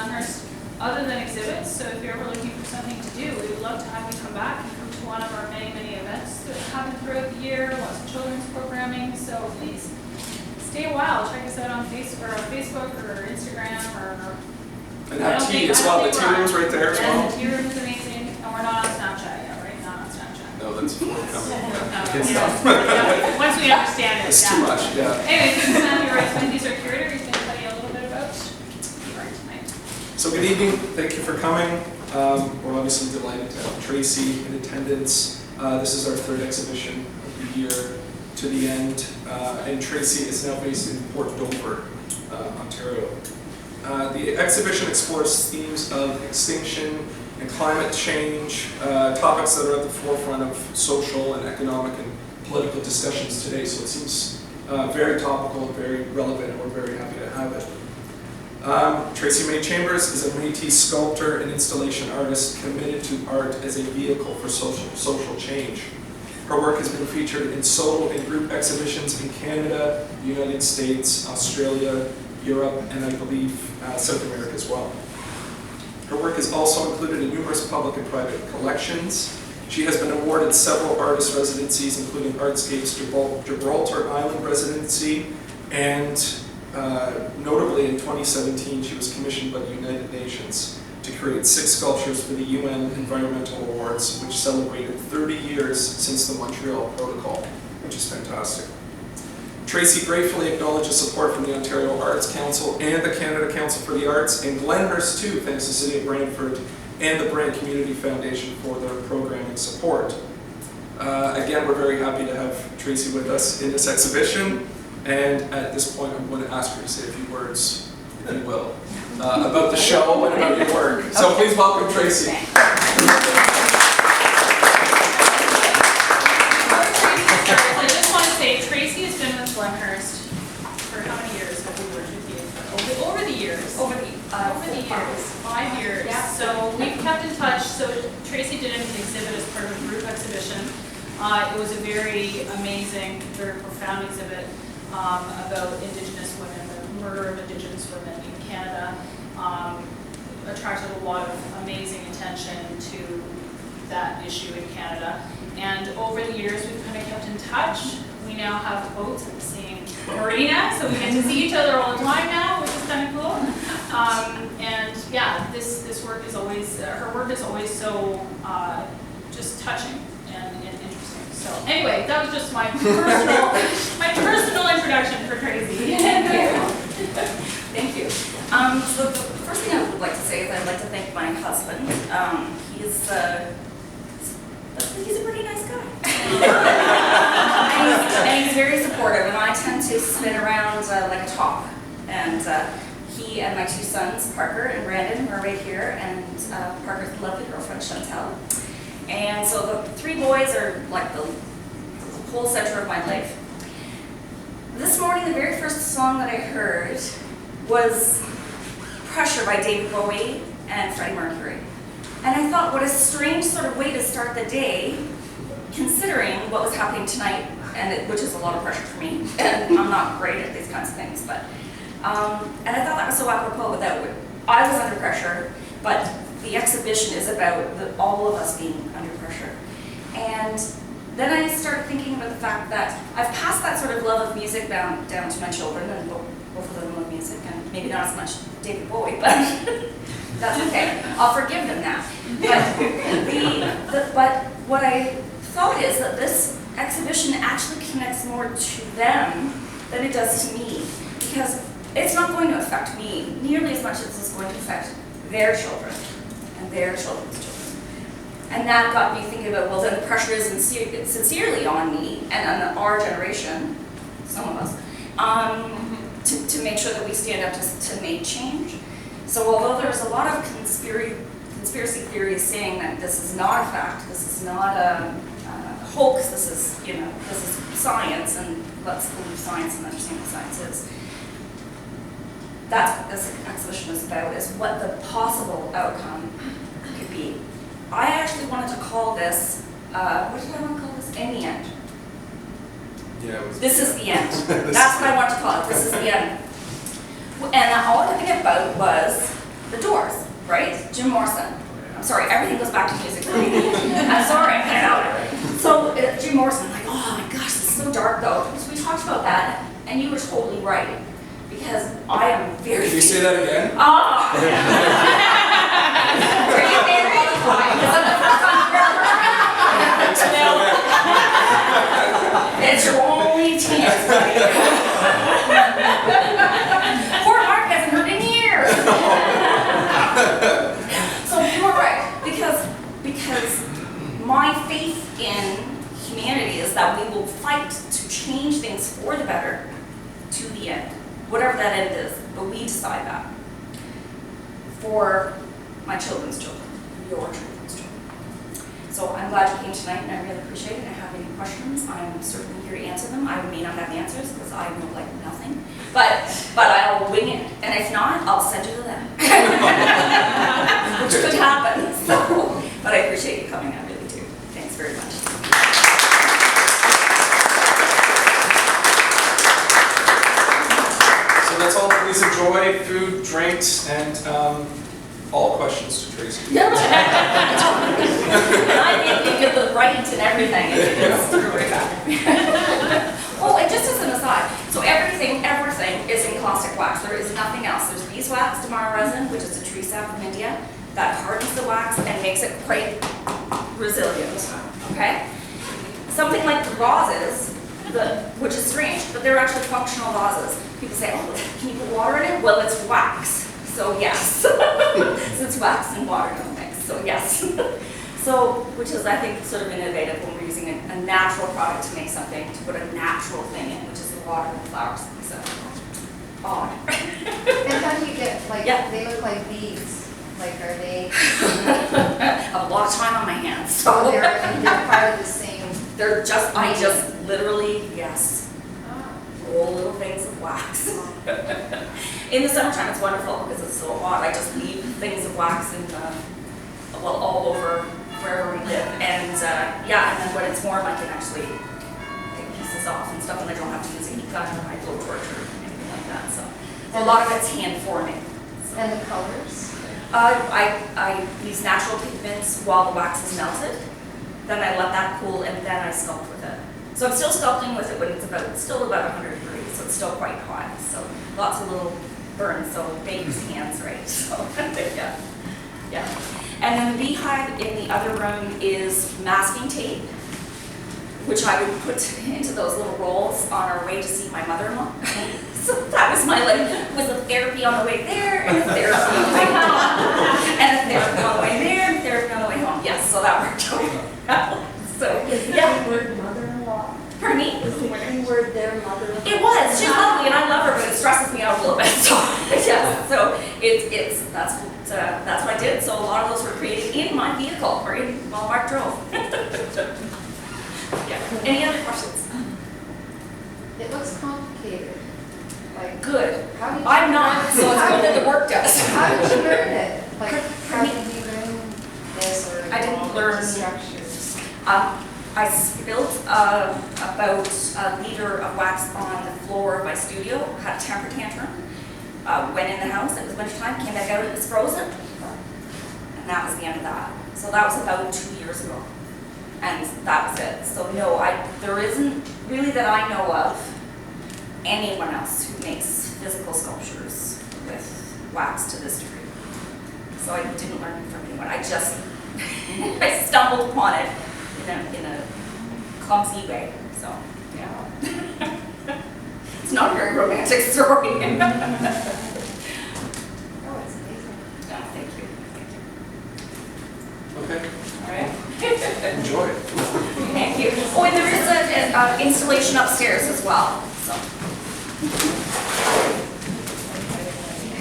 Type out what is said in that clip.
Glenhurst, other than exhibits. So if you're ever looking for something to do, we would love to have you come back and come to one of our many, many events that happen throughout the year, lots of children's programming. So please stay a while. Check us out on Facebook or Instagram or and have tea as well. The tea room's right there as well. The tea room is amazing. And we're not on Snapchat yet, right? Not on Snapchat. No, that's forthcoming. Good stuff. Yeah. Once we understand it. It's too much, yeah. Anyway, this is Matthew Rice. He's our curator. He's going to tell you a little bit about art tonight. So good evening. Thank you for coming. We're obviously delighted to have Tracy in attendance. This is our third exhibition of the year to the end. And Tracy is now based in Port Dover, Ontario. The exhibition explores themes of extinction and climate change, topics that are at the forefront of social and economic and political discussions today. So it seems very topical and very relevant, and we're very happy to have it. Tracey-Mae Chambers is a Métis sculptor and installation artist committed to art as a vehicle for social change. Her work has been featured in solo and group exhibitions in Canada, the United States, Australia, Europe, and I believe South America as well. Her work is also included in numerous public and private collections. She has been awarded several artist residencies, including Artscape's Gibraltar Island residency, and notably in 2017 she was commissioned by the United Nations to create 6 sculptures for the UN Environmental Awards, which celebrated 30 years since the Montreal Protocol, which is fantastic. Tracy gratefully acknowledges support from the Ontario Arts Council and the Canada Council for the Arts, and Glenhurst too, thanks to the City of Brantford and the Brant Community Foundation for their programming support. Again, we're very happy to have Tracy with us in this exhibition, and at this point I'm going to ask her to say a few words, if you will, about the show and about your work. So please welcome Tracy. I just want to say, Tracy has been with Glenhurst for how many years have we worked with you? Over the years. Over the years. 5 years. Yeah. So we've kept in touch. So Tracy did an exhibit as part of a group exhibition. It was a very amazing, very profound exhibit about Indigenous women, the murder of Indigenous women in Canada. Attracted a lot of amazing attention to that issue in Canada. And over the years, we've kind of kept in touch. We now have boats at the same marina, so we get to see each other all the time now, which is kind of cool. And yeah, this work is always, her work is always so just touching and interesting. So anyway, that was just my personal introduction for Tracy. Thank you. Thank you. So the first thing I would like to say is I'd like to thank my husband. He's a pretty nice guy. and he's very supportive, and I tend to spin around like a top. And he and my 2 sons, Parker and Brandon, are right here, and Parker's lovely girlfriend, Chantel. And so the 3 boys are like the whole center of my life. This morning, the very first song that I heard was Pressure by David Bowie and Freddie Mercury. And I thought, what a strange sort of way to start the day, considering what was happening tonight, which is a lot of pressure for me. And I'm not great at these kinds of things, but and I thought that was so apropos that I was under pressure, but the exhibition is about all of us being under pressure. And then I started thinking about the fact that I've passed that sort of love of music down to my children, and both of them love music, and maybe not as much David Bowie, but that's okay. I'll forgive them now. But what I thought is that this exhibition actually connects more to them than it does to me, because it's not going to affect me nearly as much as it's going to affect their children and their children's children. And that got me thinking about, well, then the pressure is sincerely on me and on our generation, some of us, to make sure that we stand up to make change. So although there's a lot of conspiracy theories saying that this is not a fact, this is not a hoax, this is science, and let's believe science and understand what science is. That's what this exhibition is about, is what the possible outcome could be. I actually wanted to call this, what did I want to call this? In the end. Yeah, this is the end. That's what I wanted to call it. This is the end. And all I could think about was The Doors, right? Jim Morrison. I'm sorry, everything goes back to music for me. I'm sorry, I know. So Jim Morrison, like, oh my gosh, this is so dark though. So we talked about that, and you were totally right. Because I am very... Can you say that again? Ah! Are you there all the time? Is that the first time you've ever heard? It's your only chance, buddy. Poor Mark hasn't heard in years. So you were right, because my faith in humanity is that we will fight to change things for the better to the end, whatever that end is, but we decide that for my children's children, your children's children. So I'm glad you came tonight, and I really appreciate it. If I have any questions, I'm certainly here to answer them. I may not have the answers because I know like nothing, but I'll wing it, and if not, I'll send you to them, which could happen. So, but I appreciate you coming. I really do. Thanks very much. So that's all. Please enjoy food, drinks, and all questions to Tracy. And I think you get the right and everything. Oh, and just as an aside, so everything is in caustic wax. There is nothing else. There's beeswax, Damara resin, which is a tree sap from India, that hardens the wax and makes it quite resilient. Okay? Something like the vases, which is strange, but they're actually functional vases. People say, oh, can you put water in it? Well, it's wax. So yes, so it's wax and water don't mix, so yes. So, which is I think sort of innovative when we're using a natural product to make something, to put a natural thing in, which is the water and flowers. So, odd. And how do you get, like, Yeah. they look like beads, like are they, I have a lot of time on my hands, so. oh, they're part of the same? I just literally, yes, roll little things of wax. In the summertime, it's wonderful because it's so hot. I just leave things of wax in all over wherever we live. And yeah, and then when it's warm, I can actually take pieces off and stuff, and I don't have to use a heat gun or my blowtorch or anything like that. So a lot of it's hand forming. So. And the colors? I use natural pigments while the wax is melted. Then I let that cool, and then I sculpt with it. So I'm still sculpting with it when it's still about 100 degrees, so it's still quite hot. So lots of little burns, so baker's hands, right? So yeah, yeah. And then the beehive in the other room is masking tape, which I would put into those little rolls on our way to see my mother-in-law. So that was my was a therapy on the way there, and a therapy on the way home, and a therapy on the way there, and a therapy on the way home. Yes, so that worked out. So yeah. Word mother-in-law? Pardon me? Is the key word there mother-in-law? It was. She's lovely, and I love her, but it stresses me out a little bit. So yes, so that's what I did. So a lot of those were created in my vehicle or while Mark drove. Yeah. Any other questions? It looks complicated. Like, Good. how did you I'm not, so it's good that the work does. How did you learn it? Like, how did you learn this or I didn't all the learn- structures? I spilled about a liter of wax on the floor of my studio, had a temper tantrum, went in the house, it was wintertime, came back out, it was frozen, and that was the end of that. So that was about 2 years ago, and that was it. So no, there isn't really that I know of anyone else who makes physical sculptures with wax to this degree. So I didn't learn it from anyone, I just, I stumbled upon it in a clumsy way, so, yeah. It's not a very romantic story. Oh, it's amazing. No, thank you. Okay. All right. Enjoy. Thank you. Oh, and there is an installation upstairs as well.